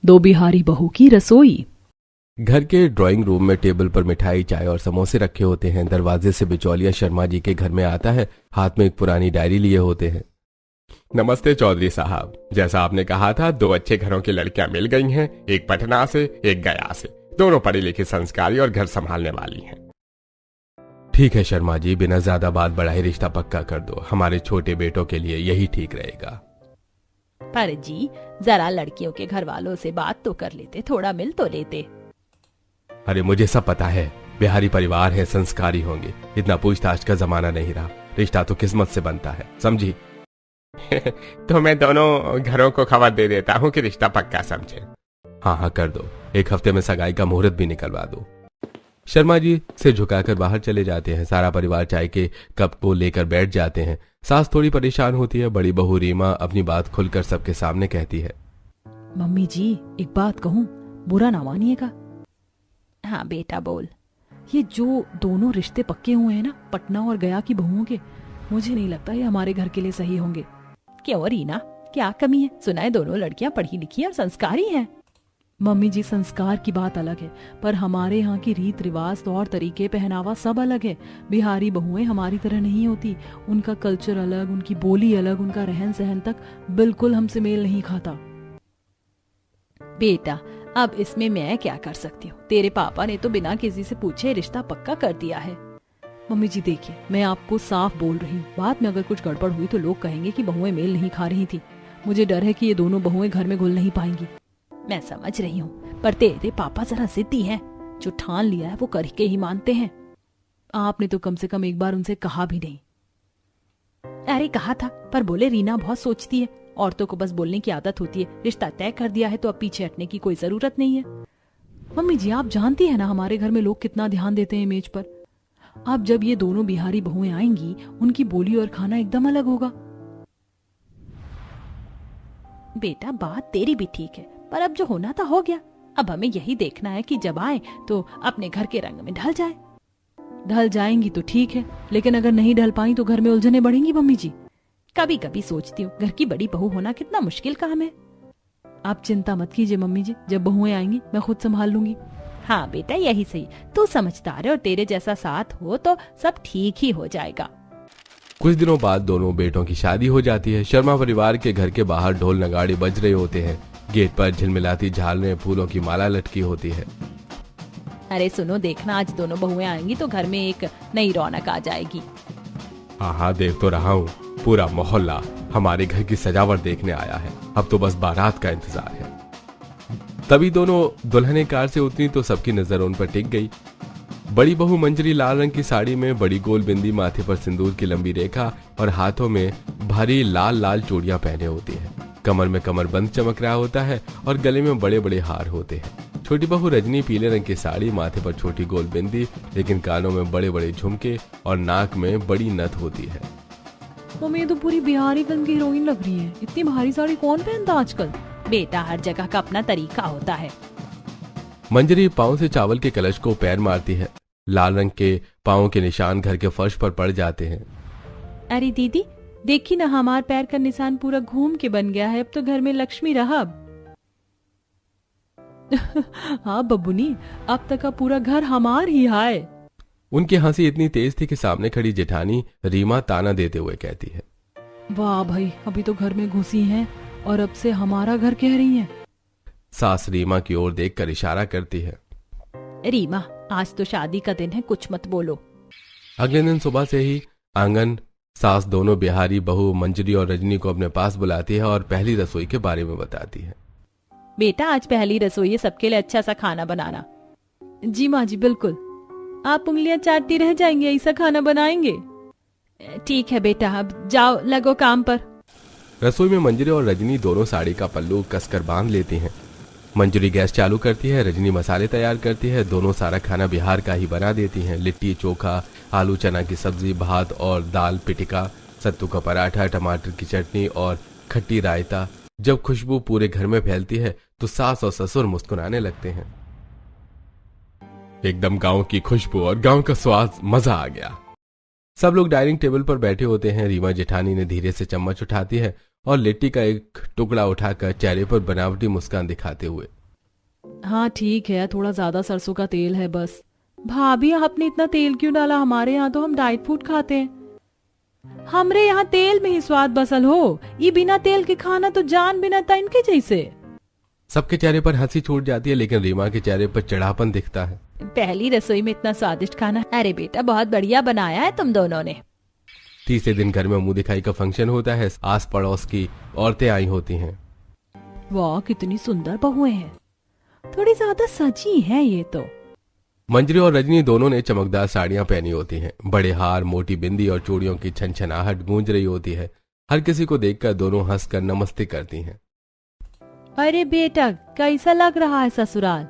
दो बिहारी बहू की रसोई। घर के ड्राइंग रूम में टेबल पर मिठाई, चाय और समोसे रखे होते हैं। दरवाजे से बिचौलिया शर्मा जी के घर में आता है, हाथ में एक पुरानी डायरी लिए होते हैं। नमस्ते चौधरी साहब, जैसा आपने कहा था, दो अच्छे घरों की लड़कियां मिल गई हैं, एक पटना से एक गया से। दोनों पढ़ी लिखी, संस्कारी और घर संभालने वाली हैं। ठीक है शर्मा जी, बिना ज्यादा बात बढ़ाए रिश्ता पक्का कर दो। हमारे छोटे बेटों के लिए यही ठीक रहेगा। पर जी, जरा लड़कियों के घर वालों से बात तो कर लेते, थोड़ा मिल तो लेते। अरे मुझे सब पता है, बिहारी परिवार है, संस्कारी होंगे। इतना पूछताछ का जमाना नहीं रहा। रिश्ता तो किस्मत से बनता है, समझी? तो मैं दोनों घरों को खबर दे देता हूँ कि रिश्ता पक्का समझे। हाँ हाँ कर दो, एक हफ्ते में सगाई का मुहूर्त भी निकलवा दो। शर्मा जी सिर झुकाकर बाहर चले जाते हैं। सारा परिवार चाय के कप को लेकर बैठ जाते हैं। सास थोड़ी परेशान होती है। बड़ी बहू रीमा अपनी बात खुलकर सबके सामने कहती है। मम्मी जी, एक बात कहूँ, बुरा ना मानिएगा। हाँ बेटा बोल। ये जो दोनों रिश्ते पक्के हुए हैं ना, पटना और गया की बहुओं के, मुझे नहीं लगता ये हमारे घर के लिए सही होंगे। क्यों रीना, क्या कमी है? सुना है दोनों लड़कियां पढ़ी लिखी और संस्कारी हैं। मम्मी जी, संस्कार की बात अलग है, पर हमारे यहाँ की रीत रिवाज, तौर तरीके, पहनावा सब अलग है। बिहारी बहुएं हमारी तरह नहीं होती। उनका कल्चर अलग, उनकी बोली अलग, उनका रहन सहन तक बिल्कुल हमसे मेल नहीं खाता। बेटा, अब इसमें मैं क्या कर सकती हूँ? तेरे पापा ने तो बिना किसी से पूछे रिश्ता पक्का कर दिया है। मम्मी जी देखिए, मैं आपको साफ बोल रही हूँ, बाद में अगर कुछ गड़बड़ हुई तो लोग कहेंगे कि बहुएं मेल नहीं खा रही थी। मुझे डर है कि ये दोनों बहुएं घर में घुल नहीं पाएंगी। मैं समझ रही हूँ, पर तेरे पापा जरा जिद्दी हैं। जो ठान लिया है वो करके ही मानते हैं। आपने तो कम से कम एक बार उनसे कहा भी नहीं। अरे कहा था, पर बोले रीना बहुत सोचती है। औरतों को बस बोलने की आदत होती है। रिश्ता तय कर दिया है तो अब पीछे हटने की कोई जरूरत नहीं है। मम्मी जी, आप जानती है ना हमारे घर में लोग कितना ध्यान देते हैं इमेज पर। अब जब ये दोनों बिहारी बहुएं आएंगी, उनकी बोली और खाना एकदम अलग होगा। बेटा, बात तेरी भी ठीक है, पर अब जो होना था हो गया। अब हमें यही देखना है कि जब आए तो अपने घर के रंग में ढल जाए। ढल जाएंगी तो ठीक है, लेकिन अगर नहीं ढल पाई तो घर में उलझने बढ़ेंगी। मम्मी जी, कभी कभी सोचती हूँ घर की बड़ी बहू होना कितना मुश्किल काम है। आप चिंता मत कीजिए मम्मी जी, जब बहुएं आएंगी मैं खुद संभाल लूंगी। हाँ बेटा, यही सही। तू समझदार है और तेरे जैसा साथ हो तो सब ठीक ही हो जाएगा। कुछ दिनों बाद दोनों बेटों की शादी हो जाती है। शर्मा परिवार के घर के बाहर ढोल नगाड़े बज रहे होते हैं। गेट पर झिलमिलाती झालरें, फूलों की माला लटकी होती है। अरे सुनो, देखना आज दोनों बहुएं आएंगी तो घर में एक नई रौनक आ जाएगी। हाँ हाँ देख तो रहा हूँ, पूरा मोहल्ला हमारे घर की सजावट देखने आया है। अब तो बस बारात का इंतजार है। तभी दोनों दुल्हने कार से उतरी तो सबकी नजर उन पर टिक गई। बड़ी बहू मंजरी लाल रंग की साड़ी में, बड़ी गोल बिंदी, माथे पर सिंदूर की लंबी रेखा और हाथों में भारी लाल लाल चूड़ियां पहने होती है। कमर में कमरबंद चमक रहा होता है और गले में बड़े बड़े हार होते हैं। छोटी बहू रजनी पीले रंग की साड़ी, माथे पर छोटी गोल बिंदी, लेकिन कानों में बड़े बड़े झुमके और नाक में बड़ी नथ होती है। मम्मी, ये तो पूरी बिहारी फिल्म की हीरोइन लग रही है। इतनी भारी साड़ी कौन पहनता आजकल? बेटा, हर जगह का अपना तरीका होता है। मंजरी पाँव से चावल के कलश को पैर मारती है। लाल रंग के पाँव के निशान घर के फर्श पर पड़ जाते हैं। अरे दीदी, देखी ना, हमार पैर का निशान पूरा घूम के बन गया है। अब तो घर में लक्ष्मी रहा। हाँ बब्बुनी, अब तक का पूरा घर हमार ही है। उनकी हंसी इतनी तेज थी कि सामने खड़ी जेठानी रीमा ताना देते हुए कहती है। वाह भाई, अभी तो घर में घुसी हैं और अब से हमारा घर कह रही हैं। सास रीमा की ओर देखकर इशारा करती है। रीमा, आज तो शादी का दिन है, कुछ मत बोलो। अगले दिन सुबह से ही आंगन सास दोनों बिहारी बहू मंजरी और रजनी को अपने पास बुलाती है और पहली रसोई के बारे में बताती है। बेटा, आज पहली रसोई है, सबके लिए अच्छा सा खाना बनाना। जी माँ जी, बिल्कुल। आप उंगलियां चाटती रह जाएंगे, ऐसा खाना बनाएंगे। ठीक है बेटा, अब जाओ, लगो काम पर। रसोई में मंजरी और रजनी दोनों साड़ी का पल्लू कसकर बांध लेती हैं। मंजरी गैस चालू करती है, रजनी मसाले तैयार करती है। दोनों सारा खाना बिहार का ही बना देती हैं। लिट्टी चोखा, आलू चना की सब्जी, भात और दाल पिटिका, सत्तू का पराठा, टमाटर की चटनी और खट्टी रायता। जब खुशबू पूरे घर में फैलती है तो सास और ससुर मुस्कुराने लगते हैं। एकदम गांव की खुशबू और गांव का स्वाद, मजा आ गया। सब लोग डाइनिंग टेबल पर बैठे होते हैं। रीमा जेठानी ने धीरे से चम्मच उठाती है और लिट्टी का एक टुकड़ा उठाकर चेहरे पर बनावटी मुस्कान दिखाते हुए। हाँ ठीक है, थोड़ा ज्यादा सरसों का तेल है बस। भाभी आपने इतना तेल क्यों डाला? हमारे यहाँ तो हम डाइट फूड खाते हैं। हमरे यहाँ तेल में ही स्वाद बसल हो, ये बिना तेल के खाना तो जान बिना था इनके जैसे। सबके चेहरे पर हंसी छूट जाती है, लेकिन रीमा के चेहरे पर चिढ़ापन दिखता है। पहली रसोई में इतना स्वादिष्ट खाना, अरे बेटा बहुत बढ़िया बनाया है तुम दोनों ने। तीसरे दिन घर में मुंह दिखाई का फंक्शन होता है। आस पड़ोस की औरतें आई होती हैं। वाह कितनी सुंदर बहुएं हैं, थोड़ी ज्यादा सजी है ये तो। मंजरी और रजनी दोनों ने चमकदार साड़ियां पहनी होती हैं। बड़े हार, मोटी बिंदी और चूड़ियों की छनछनाहट गूंज रही होती है। हर किसी को देखकर दोनों हंसकर नमस्ते करती हैं। अरे बेटा कैसा लग रहा है ससुराल?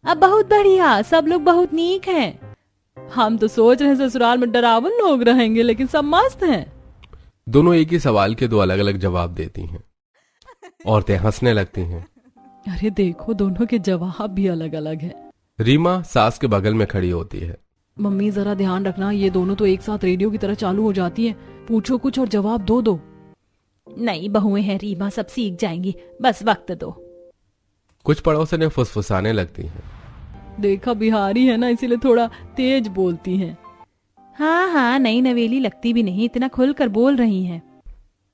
अब बहुत बढ़िया, सब लोग बहुत नीक हैं। हम तो सोच रहे हैं ससुराल में डरावन लोग रहेंगे, लेकिन सब मस्त हैं। दोनों एक ही सवाल के दो अलग अलग जवाब देती हैं। औरतें हंसने लगती हैं। अरे देखो दोनों के जवाब भी अलग अलग हैं। रीमा सास के बगल में खड़ी होती है। मम्मी जरा ध्यान रखना, ये दोनों तो एक साथ रेडियो की तरह चालू हो जाती हैं। पूछो कुछ और जवाब दो दो। नई बहुएं हैं रीमा, सब सीख जाएंगी, बस वक्त दो। कुछ पड़ोसन ने फुसफुसाने लगती हैं। देखा बिहारी है ना, इसीलिए थोड़ा तेज बोलती हैं। हाँ हाँ, नई नवेली लगती भी नहीं, इतना खुलकर बोल रही हैं।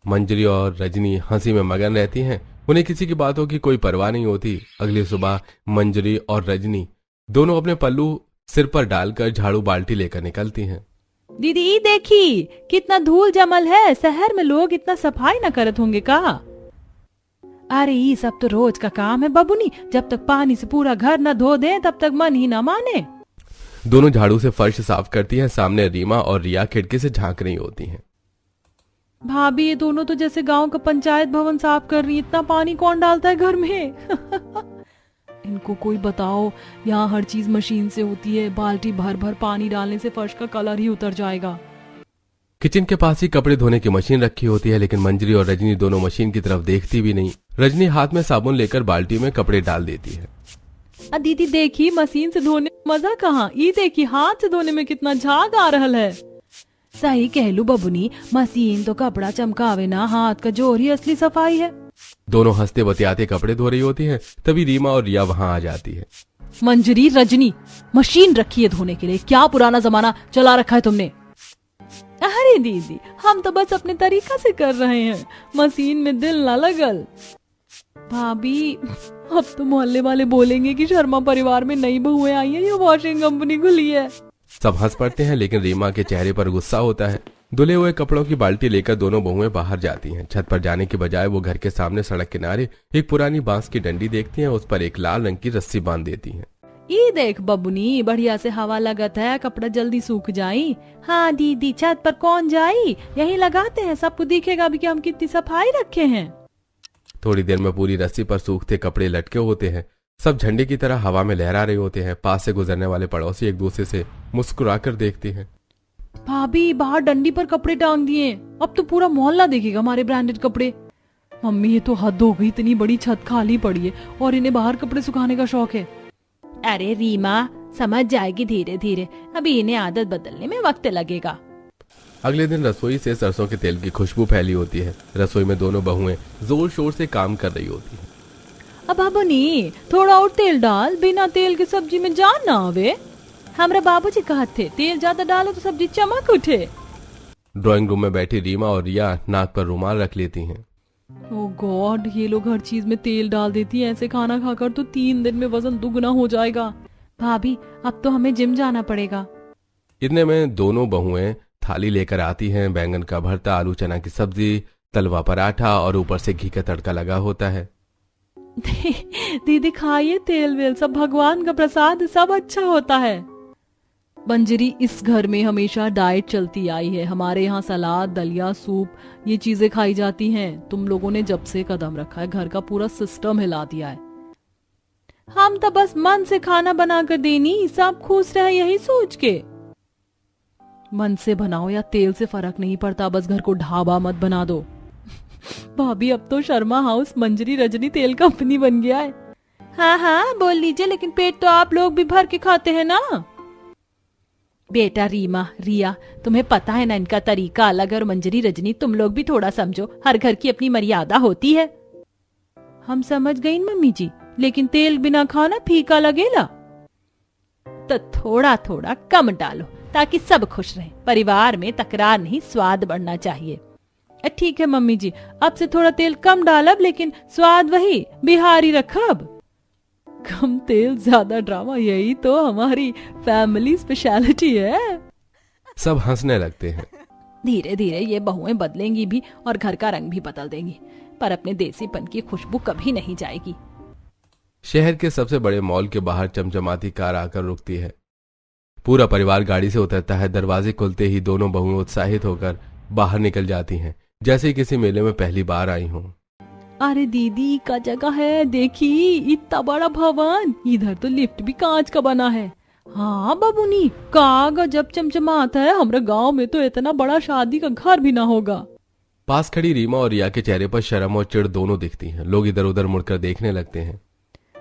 मंजरी और रजनी हंसी में मगन रहती हैं। उन्हें किसी की बातों की कोई परवाह नहीं होती। अगली सुबह मंजरी और रजनी दोनों अपने पल्लू सिर पर डालकर झाड़ू बाल्टी लेकर निकलती हैं। दीदी देखी कितना धूल जमल है, शहर में लोग इतना सफाई न करत होंगे का? अरे ये सब तो रोज का काम है बबुनी, जब तक पानी से पूरा घर न धो दे तब तक मन ही न माने। दोनों झाड़ू से फर्श साफ करती हैं। सामने रीमा और रिया खिड़की से झांक रही होती हैं। भाभी ये दोनों तो जैसे गांव का पंचायत भवन साफ कर रही, इतना पानी कौन डालता है घर में? इनको कोई बताओ, यहाँ हर चीज मशीन से होती है, बाल्टी भर भर पानी डालने से फर्श का कलर ही उतर जाएगा। किचन के पास ही कपड़े धोने की मशीन रखी होती है, लेकिन मंजरी और रजनी दोनों मशीन की तरफ देखती भी नहीं। रजनी हाथ में साबुन लेकर बाल्टी में कपड़े डाल देती है। दीदी देखी मशीन से धोने में मजा कहाँ, ये देखी हाथ से धोने में कितना झाग आ रहा है। सही कहलू बबुनी, मशीन तो कपड़ा चमकावे ना, हाथ का जोर ही असली सफाई है। दोनों हंसते बतियाते कपड़े धो रही होती हैं। तभी रीमा और रिया वहां आ जाती है। मंजरी रजनी, मशीन रखी है धोने के लिए, क्या पुराना जमाना चला रखा है तुमने? अरे दीदी हम तो बस अपने तरीका से कर रहे हैं, मशीन में दिल ना लगल। भाभी अब तो मोहल्ले वाले बोलेंगे कि शर्मा परिवार में नई बहुएं आई हैं, ये वॉशिंग कंपनी खुली है। सब हंस पड़ते हैं, लेकिन रीमा के चेहरे पर गुस्सा होता है। धुले हुए कपड़ों की बाल्टी लेकर दोनों बहुएं बाहर जाती हैं। छत पर जाने की बजाय वो घर के सामने सड़क किनारे एक पुरानी बांस की डंडी देखती हैं। उस पर एक लाल रंग की रस्सी बांध देती हैं। ये देख बबुनी, बढ़िया से हवा लगत है, कपड़ा जल्दी सूख जाई। हाँ दीदी छत पर कौन जाई, यही लगाते हैं, सबको दिखेगा भी कि हम कितनी सफाई रखे हैं। थोड़ी देर में पूरी रस्सी पर सूखते कपड़े लटके होते हैं। सब झंडे की तरह हवा में लहरा रहे होते हैं। पास से गुजरने वाले पड़ोसी एक दूसरे से मुस्कुराकर देखते हैं। भाभी बाहर डंडी पर कपड़े टांग दिए, अब तो पूरा मोहल्ला देखेगा हमारे ब्रांडेड कपड़े। मम्मी ये तो हद हो गई, इतनी बड़ी छत खाली पड़ी है और इन्हें बाहर कपड़े सुखाने का शौक है। अरे रीमा समझ जाएगी धीरे धीरे, अभी इन्हें आदत बदलने में वक्त लगेगा। अगले दिन रसोई से सरसों के तेल की खुशबू फैली होती है। रसोई में दोनों बहुएं जोर शोर से काम कर रही होती हैं। अब बनी थोड़ा और तेल डाल, बिना तेल के सब्जी में जान ना आवे। हमारे बाबूजी कहते थे तेल ज्यादा डालो तो सब्जी चमक उठे। ड्राइंग रूम में बैठी रीमा और रिया नाक पर रुमाल रख लेती हैं। ओह गॉड, ये लोग हर चीज में तेल डाल देती हैं, ऐसे खाना खाकर तो 3 दिन में वजन दुगना हो जाएगा। भाभी अब तो हमें जिम जाना पड़ेगा। इतने में दोनों बहुएं थाली लेकर आती हैं। बैंगन का भरता, आलू चना की सब्जी, तलवा पराठा और ऊपर से घी का तड़का लगा होता है। दीदी खाइए, तेल वेल सब भगवान का प्रसाद, सब अच्छा होता है। मंजरी इस घर में हमेशा डाइट चलती आई है। हमारे यहाँ सलाद, दलिया, सूप ये चीजें खाई जाती हैं। तुम लोगों ने जब से कदम रखा है घर का पूरा सिस्टम हिला दिया है। हम तो बस मन से खाना बनाकर देनी, सब खुश रहे यही सोच के। मन से बनाओ या तेल से फर्क नहीं पड़ता, बस घर को ढाबा मत बना दो। भाभी अब तो शर्मा हाउस मंजरी रजनी तेल कंपनी बन गया है। हाँ हाँ बोल लीजिए, लेकिन पेट तो आप लोग भी भर के खाते हैं ना। बेटा रीमा, रिया, तुम्हें पता है ना इनका तरीका अलग है। और मंजरी, रजनी, तुम लोग भी थोड़ा समझो, हर घर की अपनी मर्यादा होती है। हम समझ गई मम्मी जी, लेकिन तेल बिना खाना फीका लगेला। तो थोड़ा थोड़ा कम डालो ताकि सब खुश रहें। परिवार में तकरार नहीं, स्वाद बढ़ना चाहिए। ठीक है मम्मी जी, अब से थोड़ा तेल कम डालब, लेकिन स्वाद वही बिहारी रखब। कम तेल ज्यादा ड्रामा, यही तो हमारी फैमिली स्पेशलिटी है। सब हंसने लगते हैं। धीरे धीरे ये बहुएं बदलेंगी भी और घर का रंग भी बदल देंगी, पर अपने देसीपन की खुशबू कभी नहीं जाएगी। शहर के सबसे बड़े मॉल के बाहर चमचमाती कार आकर रुकती है। पूरा परिवार गाड़ी से उतरता है। दरवाजे खुलते ही दोनों बहुएं उत्साहित होकर बाहर निकल जाती हैं, जैसे किसी मेले में पहली बार आई हों। अरे दीदी का जगह है, देखी इतना बड़ा भवन, इधर तो लिफ्ट भी कांच का बना है। हाँ बाबूनी, का गजब चमचमाता है। हमारे गांव में तो इतना बड़ा शादी का घर भी ना होगा। पास खड़ी रीमा और रिया के चेहरे पर शर्म और चिढ़ दोनों दिखती हैं। लोग इधर उधर मुड़कर देखने लगते हैं।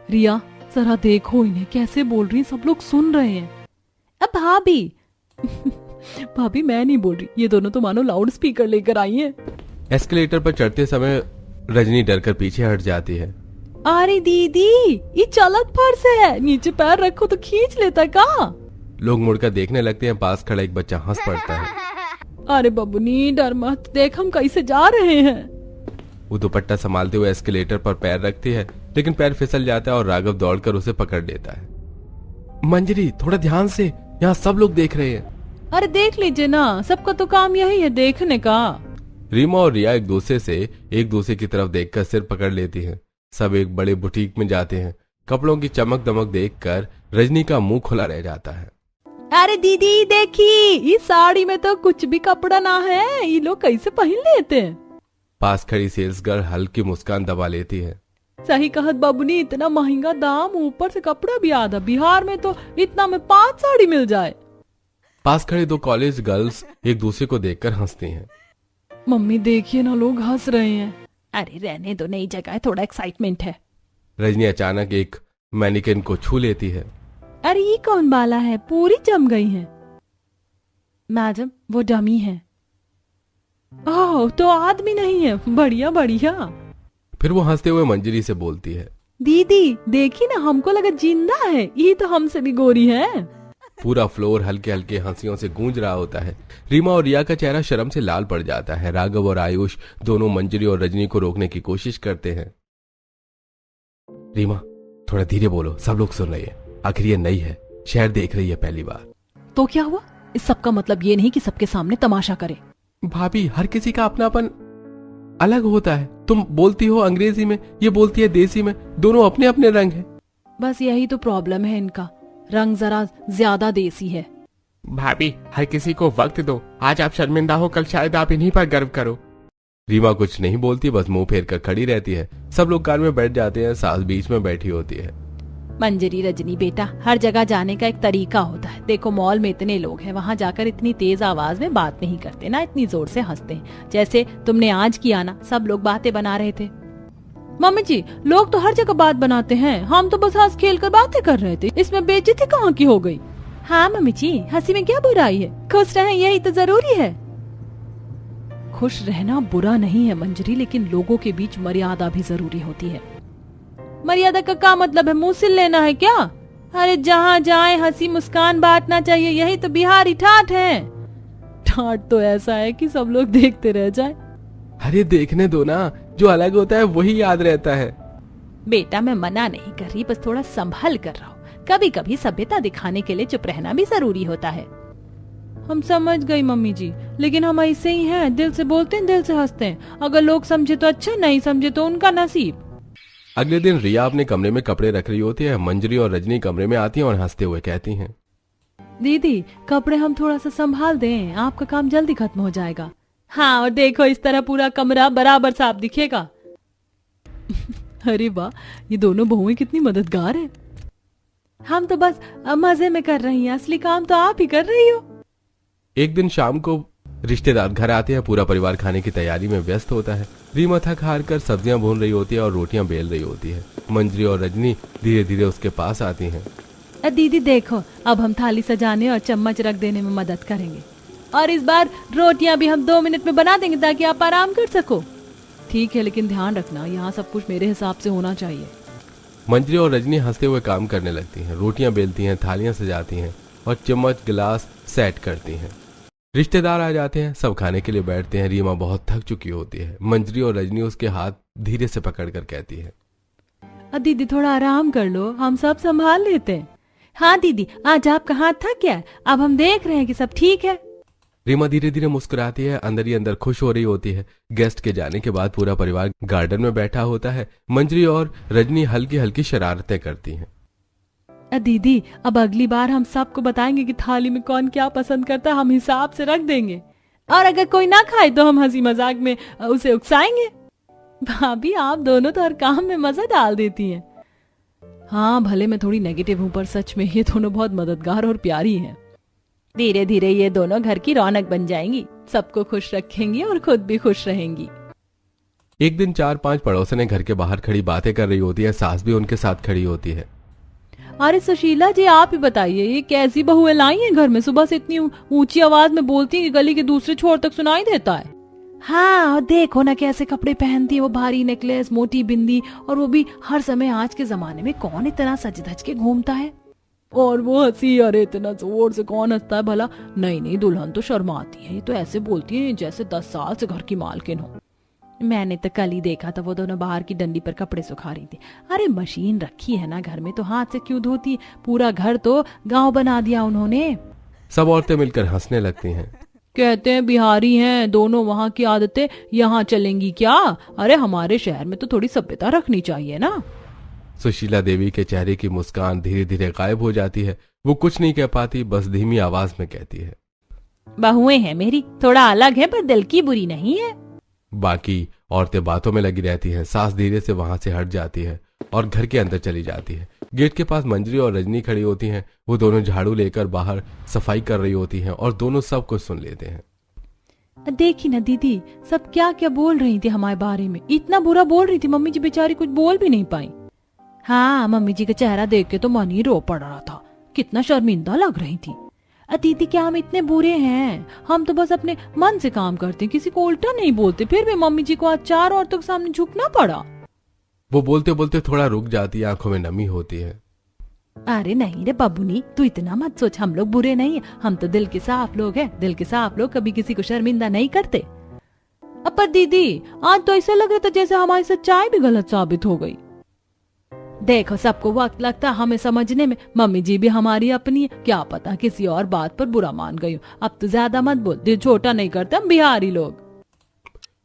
रिया, जरा देखो इन्हें कैसे बोल रही, सब लोग सुन रहे हैं। अब भाभी भाभी मैं नहीं बोल रही, ये दोनों तो मानो लाउड स्पीकर लेकर आई हैं। एस्केलेटर पर चढ़ते समय रजनी डरकर पीछे हट जाती है। अरे दीदी, ये चलत फर्श है, नीचे पैर रखो तो खींच लेता का। लोग मुड़कर देखने लगते हैं। पास खड़ा एक बच्चा हंस पड़ता है। अरे बबुनी डर मत, देख हम कैसे जा रहे हैं। वो दुपट्टा संभालते हुए एस्केलेटर पर पैर रखती है, लेकिन पैर फिसल जाता है और राघव दौड़कर उसे पकड़ लेता है। मंजरी, थोड़ा ध्यान से, यहाँ सब लोग देख रहे हैं। अरे देख लीजिए ना, सबका तो काम यही है देखने का। रीमा और रिया एक दूसरे की तरफ देखकर सिर पकड़ लेती हैं। सब एक बड़े बुटीक में जाते हैं। कपड़ों की चमक दमक देखकर रजनी का मुंह खुला रह जाता है। अरे दीदी देखी, इस साड़ी में तो कुछ भी कपड़ा ना है, ये लोग कैसे पहन लेते हैं। पास खड़ी सेल्स गर्ल हल्की मुस्कान दबा लेती है। सही कहत बाबूनी, इतना महंगा दाम, ऊपर से कपड़ा भी आधा। बिहार में तो इतना में 5 साड़ी मिल जाए। पास खड़े 2 कॉलेज गर्ल्स एक दूसरे को देखकर हंसती हैं। मम्मी देखिए ना, लोग हंस रहे हैं। अरे रहने दो, नई जगह है, थोड़ा एक्साइटमेंट है। रजनी अचानक एक मैनिक्विन को छू लेती है। अरे ये कौन बाला है, पूरी जम गई है। मैडम वो डमी है। ओह, तो आदमी नहीं है, बढ़िया बढ़िया। फिर वो हंसते हुए मंजरी से बोलती है, दीदी देखी ना, हमको लगा जिंदा है, ये तो हमसे भी गोरी है। पूरा फ्लोर हल्के हल्के हंसियों से गूंज रहा होता है। रीमा और रिया का चेहरा शर्म से लाल पड़ जाता है। राघव और आयुष दोनों मंजरी और रजनी को रोकने की कोशिश करते हैं। रीमा, थोड़ा धीरे बोलो, सब लोग सुन रहे हैं। आखिर ये नई है, शहर देख रही है पहली बार। तो क्या हुआ, इस सब का मतलब ये नहीं कि सबके सामने तमाशा करे। भाभी, हर किसी का अपनापन अलग होता है। तुम बोलती हो अंग्रेजी में, ये बोलती है देसी में, दोनों अपने अपने रंग हैं। बस यही तो प्रॉब्लम है इनका, रंग जरा ज्यादा देसी है। भाभी, हर किसी को वक्त दो। आज आप शर्मिंदा हो, कल शायद आप इन्हीं पर गर्व करो। रीमा कुछ नहीं बोलती, बस मुंह फेर कर खड़ी रहती है। सब लोग कार में बैठ जाते हैं। सास बीच में बैठी होती है। मंजरी, रजनी बेटा, हर जगह जाने का एक तरीका होता है। देखो मॉल में इतने लोग हैं, वहाँ जाकर इतनी तेज आवाज में बात नहीं करते ना, इतनी जोर से हंसते हैं। जैसे तुमने आज किया ना, सब लोग बातें बना रहे थे। मम्मी जी, लोग तो हर जगह बात बनाते हैं, हम तो बस हंस खेल कर बातें कर रहे थे, इसमें बेइज्जती कहाँ की हो गई। हाँ मम्मी जी, हंसी में क्या बुराई है, खुश रहें यही तो जरूरी है। खुश रहना बुरा नहीं है मंजरी, लेकिन लोगों के बीच मर्यादा भी जरूरी होती है। मर्यादा का क्या मतलब है, मुंह सिल लेना है क्या? अरे जहाँ जाए हंसी मुस्कान बांटना चाहिए, यही तो बिहारी ठाठ है। ठाठ तो ऐसा है कि सब लोग देखते रह जाए। अरे देखने दो ना, जो अलग होता है वही याद रहता है। बेटा मैं मना नहीं कर रही, बस थोड़ा संभल कर रहो। कभी कभी सभ्यता दिखाने के लिए चुप रहना भी जरूरी होता है। हम समझ गई मम्मी जी, लेकिन हम ऐसे ही हैं, दिल से बोलते हैं, दिल से हंसते हैं। अगर लोग समझे तो अच्छा, नहीं समझे तो उनका नसीब। अगले दिन रिया अपने कमरे में कपड़े रख रही होती है। मंजरी और रजनी कमरे में आती हैं और हंसते हुए कहती हैं, दीदी कपड़े हम थोड़ा सा संभाल दें, आपका काम जल्दी खत्म हो जाएगा। हाँ, और देखो इस तरह पूरा कमरा बराबर साफ दिखेगा। अरे वाह, ये दोनों बहुएं कितनी मददगार है। हम तो बस मजे में कर रही हैं, असली काम तो आप ही कर रही हो। एक दिन शाम को रिश्तेदार घर आते हैं। पूरा परिवार खाने की तैयारी में व्यस्त होता है। रीमा थक हार कर सब्जियां भून रही होती है और रोटियां बेल रही होती है। मंजरी और रजनी धीरे धीरे उसके पास आती हैं। दीदी देखो, अब हम थाली सजाने और चम्मच रख देने में मदद करेंगे, और इस बार रोटियां भी हम 2 मिनट में बना देंगे ताकि आप आराम कर सको। ठीक है, लेकिन ध्यान रखना यहाँ सब कुछ मेरे हिसाब से होना चाहिए। मंजरी और रजनी हंसते हुए काम करने लगती हैं, रोटियां बेलती हैं, थालियां सजाती हैं और चम्मच गिलास सेट करती हैं। रिश्तेदार आ जाते हैं, सब खाने के लिए बैठते हैं। रीमा बहुत थक चुकी होती है। मंजरी और रजनी उसके हाथ धीरे से पकड़कर कहती है, दीदी थोड़ा आराम कर लो, हम सब संभाल लेते हैं। हाँ दीदी, आज आपका हाथ थक गया है, अब हम देख रहे हैं कि सब ठीक है। रीमा धीरे धीरे मुस्कुराती है, अंदर ही अंदर खुश हो रही होती है। गेस्ट के जाने के बाद पूरा परिवार गार्डन में बैठा होता है। मंजरी और रजनी हल्की हल्की शरारतें करती हैं। दीदी अब अगली बार हम सबको बताएंगे कि थाली में कौन क्या पसंद करता है, हम हिसाब से रख देंगे, और अगर कोई ना खाए तो हम हंसी मजाक में उसे उकसाएंगे। भाभी आप दोनों तो हर काम में मजा डाल देती हैं। हाँ भले मैं थोड़ी नेगेटिव हूँ, पर सच में ये दोनों बहुत मददगार और प्यारी हैं। धीरे धीरे ये दोनों घर की रौनक बन जाएंगी, सबको खुश रखेंगी और खुद भी खुश रहेंगी। एक दिन 4-5 पड़ोसने घर के बाहर खड़ी बातें कर रही होती है। सास भी उनके साथ खड़ी होती है। अरे सुशीला जी, आप ही बताइए, ये कैसी बहुएं लाई हैं घर में? सुबह से इतनी ऊंची आवाज में बोलती हैं कि गली के दूसरे छोर तक सुनाई देता है। हाँ, और देखो ना कैसे कपड़े पहनती है, वो भारी नेकलेस, मोटी बिंदी, और वो भी हर समय। आज के जमाने में कौन इतना सज धज के घूमता है? और वो हंसी, अरे इतना जोर से कौन हंसता है भला? नहीं दुल्हन तो शर्माती है, ये तो ऐसे बोलती है जैसे 10 साल से घर की मालकिन हो। मैंने तो कल ही देखा था, वो दोनों बाहर की डंडी पर कपड़े सुखा रही थी। अरे मशीन रखी है ना घर में, तो हाथ से क्यों धोती? पूरा घर तो गांव बना दिया उन्होंने। सब औरतें मिलकर हंसने लगती हैं। कहते हैं बिहारी हैं दोनों, वहाँ की आदतें यहाँ चलेंगी क्या? अरे हमारे शहर में तो थोड़ी सभ्यता रखनी चाहिए ना। सुशीला देवी के चेहरे की मुस्कान धीरे धीरे गायब हो जाती है। वो कुछ नहीं कह पाती, बस धीमी आवाज में कहती है, बहुएं हैं मेरी, थोड़ा अलग है पर दिल की बुरी नहीं है। बाकी औरतें बातों में लगी रहती हैं। सास धीरे से वहां से हट जाती है और घर के अंदर चली जाती है। गेट के पास मंजरी और रजनी खड़ी होती हैं। वो दोनों झाड़ू लेकर बाहर सफाई कर रही होती हैं और दोनों सब कुछ सुन लेते हैं। देखी ना दीदी, सब क्या क्या बोल रही थी हमारे बारे में, इतना बुरा बोल रही थी। मम्मी जी बेचारी कुछ बोल भी नहीं पाई। हाँ, मम्मी जी का चेहरा देख के तो मन ही रो पड़ रहा था, कितना शर्मिंदा लग रही थी। दीदी क्या हम इतने बुरे हैं? हम तो बस अपने मन से काम करते हैं, किसी को उल्टा नहीं बोलते। फिर भी मम्मी जी को आज 4 औरतों के सामने झुकना पड़ा। वो बोलते बोलते थोड़ा रुक जाती है, आंखों में नमी होती है। अरे नहीं रे बबुनी, तू इतना मत सोच, हम लोग बुरे नहीं है, हम तो दिल के साफ लोग हैं। दिल के साफ लोग कभी किसी को शर्मिंदा नहीं करते। पर दीदी आज तो ऐसा लग रहा था जैसे हमारी सच्चाई भी गलत साबित हो गई। देखो सबको वक्त लगता है हमें समझने में, मम्मी जी भी हमारी अपनी है, क्या पता किसी और बात पर बुरा मान गई हो। अब तो ज्यादा मत बोल, दिल छोटा नहीं करते हम बिहारी लोग।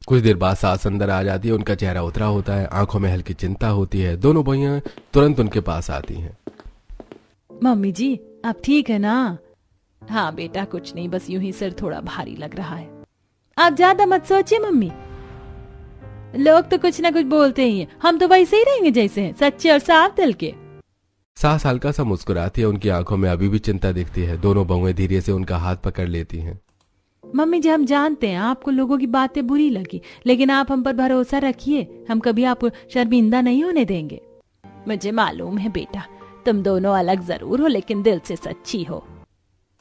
कुछ देर बाद सास अंदर आ जाती है। उनका चेहरा उतरा होता है, आंखों में हल्की चिंता होती है। दोनों बहियां तुरंत उनके पास आती हैं। मम्मी जी अब ठीक है ना? हाँ बेटा कुछ नहीं, बस यूं ही सिर थोड़ा भारी लग रहा है। आप ज्यादा मत सोचिए मम्मी, लोग तो कुछ ना कुछ बोलते ही हैं, हम तो वैसे ही रहेंगे जैसे हैं, सच्चे और साफ दिल के। सास हल्का सा मुस्कुराती है, उनकी आंखों में अभी भी चिंता दिखती है। दोनों बहुएं धीरे से उनका हाथ पकड़ लेती हैं। मम्मी जी हम जानते हैं आपको लोगों की बातें बुरी लगी, लेकिन आप हम पर भरोसा रखिए, हम कभी आपको शर्मिंदा नहीं होने देंगे। मुझे मालूम है बेटा, तुम दोनों अलग जरूर हो लेकिन दिल से सच्ची हो।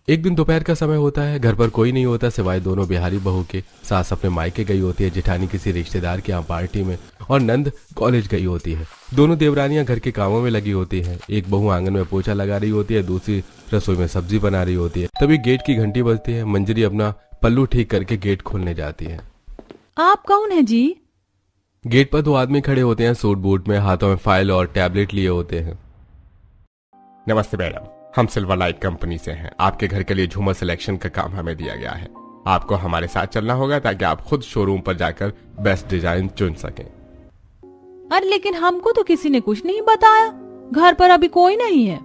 एक दिन दोपहर का समय होता है। घर पर कोई नहीं होता सिवाय दोनों बिहारी बहू के। सास अपने मायके गई होती है, जेठानी किसी रिश्तेदार के यहाँ पार्टी में, और नंद कॉलेज गई होती है। दोनों देवरानियां घर के कामों में लगी होती हैं। एक बहू आंगन में पोछा लगा रही होती है, दूसरी रसोई में सब्जी बना रही होती है। तभी गेट की घंटी बजती है। मंजरी अपना पल्लू ठीक करके गेट खोलने जाती है। आप कौन है जी? गेट पर 2 आदमी खड़े होते हैं, सूट बूट में, हाथों में फाइल और टैबलेट लिए होते हैं। नमस्ते मैडम, हम सिल्वर लाइट कंपनी से हैं। आपके घर के लिए झूमर सिलेक्शन का काम हमें दिया गया है। आपको हमारे साथ चलना होगा ताकि आप खुद शोरूम पर जाकर बेस्ट डिजाइन चुन सकें। अरे लेकिन हमको तो किसी ने कुछ नहीं बताया, घर पर अभी कोई नहीं है।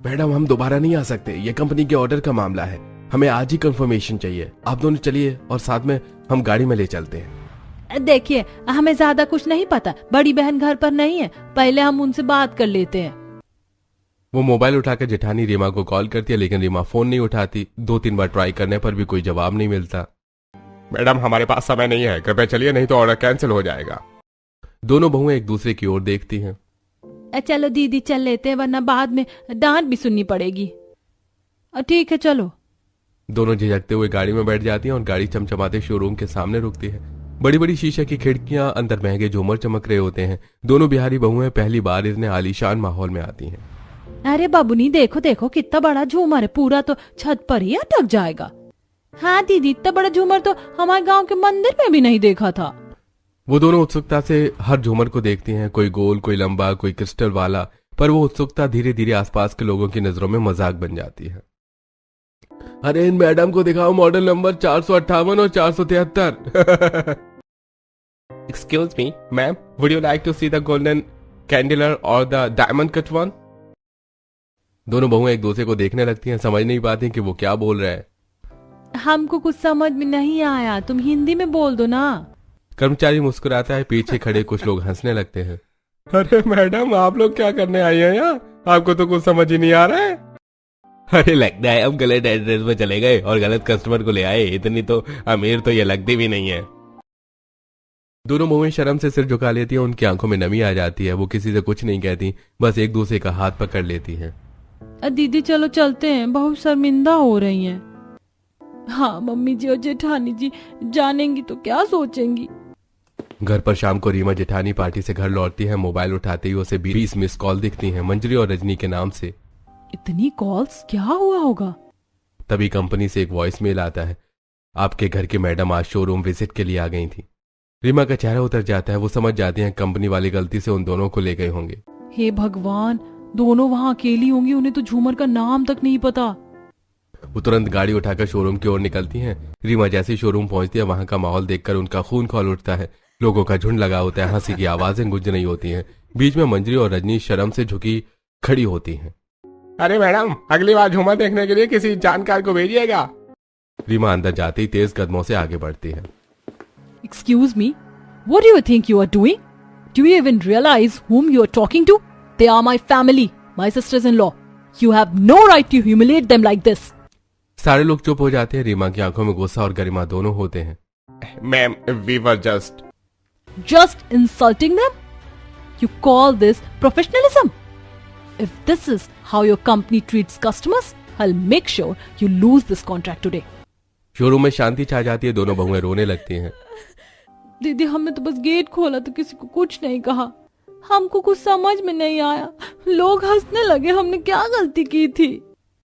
मैडम हम दोबारा नहीं आ सकते, ये कंपनी के ऑर्डर का मामला है, हमें आज ही कंफर्मेशन चाहिए। आप दोनों चलिए और साथ में हम गाड़ी में ले चलते हैं। देखिए हमें ज्यादा कुछ नहीं पता, बड़ी बहन घर पर नहीं है, पहले हम उनसे बात कर लेते हैं। वो मोबाइल उठाकर जेठानी रीमा को कॉल करती है, लेकिन रीमा फोन नहीं उठाती। 2-3 बार ट्राई करने पर भी कोई जवाब नहीं मिलता। मैडम हमारे पास समय नहीं है, कृपया चलिए नहीं तो ऑर्डर कैंसिल हो जाएगा। दोनों बहुएं एक दूसरे की ओर देखती हैं। चलो दीदी चल लेते हैं, वरना बाद में डांट भी सुननी पड़ेगी। ठीक है चलो। दोनों झिझकते हुए गाड़ी में बैठ जाती हैं और गाड़ी चमचमाते शोरूम के सामने रुकती है। बड़ी बड़ी शीशे की खिड़कियां, अंदर महंगे झूमर चमक रहे होते हैं। दोनों बिहारी बहुएं पहली बार इतने आलीशान माहौल में आती हैं। अरे बाबूनी देखो देखो कितना बड़ा झूमर है, पूरा तो छत पर ही अटक जाएगा। हाँ दीदी, इतना बड़ा झूमर तो हमारे गांव के मंदिर में भी नहीं देखा था। वो दोनों उत्सुकता से हर झूमर को देखती हैं, कोई गोल, कोई लंबा, कोई क्रिस्टल वाला। पर वो उत्सुकता धीरे धीरे आसपास के लोगों की नजरों में मजाक बन जाती है। अरे इन मैडम को दिखाओ मॉडल नंबर 458 और 473। Excuse me ma'am, would you like to see the golden candler और द डायमंड कट वन? दोनों बहुएं एक दूसरे को देखने लगती हैं, समझ नहीं पाती कि वो क्या बोल रहा है। हमको कुछ समझ में नहीं आया, तुम हिंदी में बोल दो ना। कर्मचारी मुस्कुराता है, पीछे खड़े कुछ लोग हंसने लगते हैं। अरे मैडम, आप लोग क्या करने आई हैं यहाँ? आपको तो कुछ समझ ही नहीं आ रहा है। अरे लगता है हम गलत एड्रेस में चले गए और गलत कस्टमर को ले आए। इतनी तो अमीर तो ये लगती भी नहीं है। दोनों बहुएं शर्म से सिर झुका लेती हैं, उनकी आंखों में नमी आ जाती है। वो किसी से कुछ नहीं कहती, बस एक दूसरे का हाथ पकड़ लेती हैं। दीदी चलो चलते हैं, बहुत शर्मिंदा हो रही हैं। हाँ मम्मी जी और जेठानी जी जानेंगी तो क्या सोचेंगी। घर पर शाम को रीमा जेठानी पार्टी से घर लौटती है। मोबाइल उठाते ही उसे 20 मिस कॉल दिखती हैं, मंजरी और रजनी के नाम से। इतनी कॉल्स, क्या हुआ होगा? तभी कंपनी से एक वॉइस मेल आता है। आपके घर की मैडम आज शोरूम विजिट के लिए आ गई थी। रीमा का चेहरा उतर जाता है। वो समझ जाती हैं कंपनी वाली गलती से उन दोनों को ले गए होंगे। हे भगवान, दोनों वहाँ अकेली होंगी, उन्हें तो झूमर का नाम तक नहीं पता। वो तुरंत गाड़ी उठाकर शोरूम की ओर निकलती हैं। रीमा जैसे ही शोरूम पहुंचती है, वहां का माहौल देखकर उनका खून खौल उठता है। लोगों का झुंड लगा होता है, हंसी की आवाजें गूंज रही होती हैं। बीच में मंजरी और रजनी शर्म से झुकी खड़ी होती हैं। अरे मैडम, अगली बार झूमर देखने के लिए किसी जानकार को भेजिएगा। रीमा अंदर जाते ही तेज कदमों से आगे बढ़ती है। Excuse me, what do you think you are doing? Do you even realize whom you are talking to? They are my family, my sisters-in-law. You have no right to humiliate them like this. सारे लोग चुप हो जाते हैं। रीमा की आंखों में गुस्सा और गरिमा दोनों होते हैं। Ma'am, we were Just insulting them? You call this professionalism? If this is how your company treats customers, I'll make sure you lose this contract today. Showroom में शांति छा जाती है। दोनों बहुएं रोने लगती हैं। दीदी हमने तो बस गेट खोला तो किसी को कुछ नहीं कहा, हमको कुछ समझ में नहीं आया, लोग हंसने लगे, हमने क्या गलती की थी।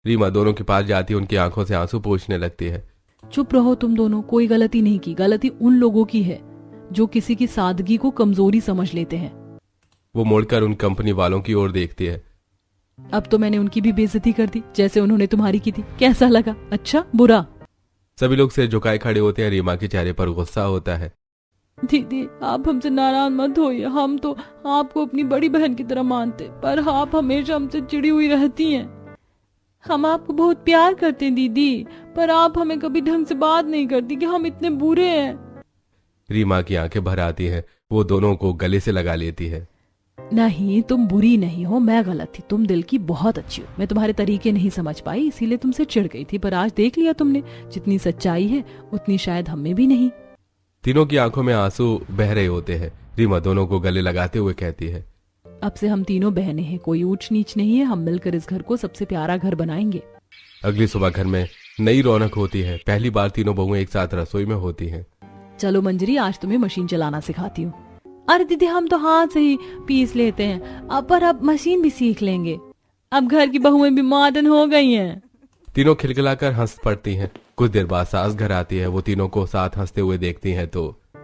रीमा दोनों के पास जाती है, उनकी आंखों से आंसू पोंछने लगती है। चुप रहो तुम दोनों, कोई गलती नहीं की। गलती उन लोगों की है जो किसी की सादगी को कमजोरी समझ लेते हैं। वो मुड़कर उन कंपनी वालों की ओर देखती है। अब तो मैंने उनकी भी बेइज्जती कर दी जैसे उन्होंने तुम्हारी की थी। कैसा लगा, अच्छा बुरा? सभी लोग सिर झुकाए खड़े होते हैं। रीमा के चेहरे पर गुस्सा होता है। दीदी आप हमसे नाराज मत होइए, हम तो आपको अपनी बड़ी बहन की तरह मानते, पर आप हमेशा हमसे चिड़ी हुई रहती हैं। हम आपको बहुत प्यार करते हैं दीदी, पर आप हमें कभी ढंग से बात नहीं करती कि हम इतने बुरे हैं। रीमा की आंखें भर आती हैं। वो दोनों को गले से लगा लेती है। नहीं तुम बुरी नहीं हो, मैं गलत थी, तुम दिल की बहुत अच्छी हो। मैं तुम्हारे तरीके नहीं समझ पाई, इसीलिए तुमसे चिढ़ गई थी, पर आज देख लिया तुमने, जितनी सच्चाई है उतनी शायद हम में भी नहीं। तीनों की आंखों में आंसू बह रहे होते हैं। रीमा दोनों को गले लगाते हुए कहती है, अब से हम तीनों बहनें हैं, कोई ऊंच नीच नहीं है, हम मिलकर इस घर को सबसे प्यारा घर बनाएंगे। अगली सुबह घर में नई रौनक होती है। पहली बार तीनों बहुएं एक साथ रसोई में होती हैं। चलो मंजरी, आज तुम्हें मशीन चलाना सिखाती हूँ। अरे दीदी हम तो हाथ से ही पीस लेते हैं, पर अब मशीन भी सीख लेंगे, अब घर की बहुएं भी मॉडर्न हो गई हैं। तीनों खिलखिलाकर हंस पड़ती हैं। कुछ देर बाद सास घर आती है। वो तीनों को साथ हंसते हुए देखती हैं तो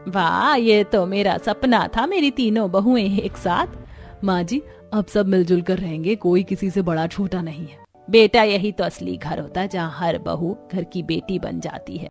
वाह, ये तो मेरा सपना था, मेरी तीनों बहुएं एक साथ। माँ जी अब सब मिलजुल कर रहेंगे, कोई किसी से बड़ा छोटा नहीं है। बेटा यही तो असली घर होता है, जहाँ हर बहू घर की बेटी बन जाती है।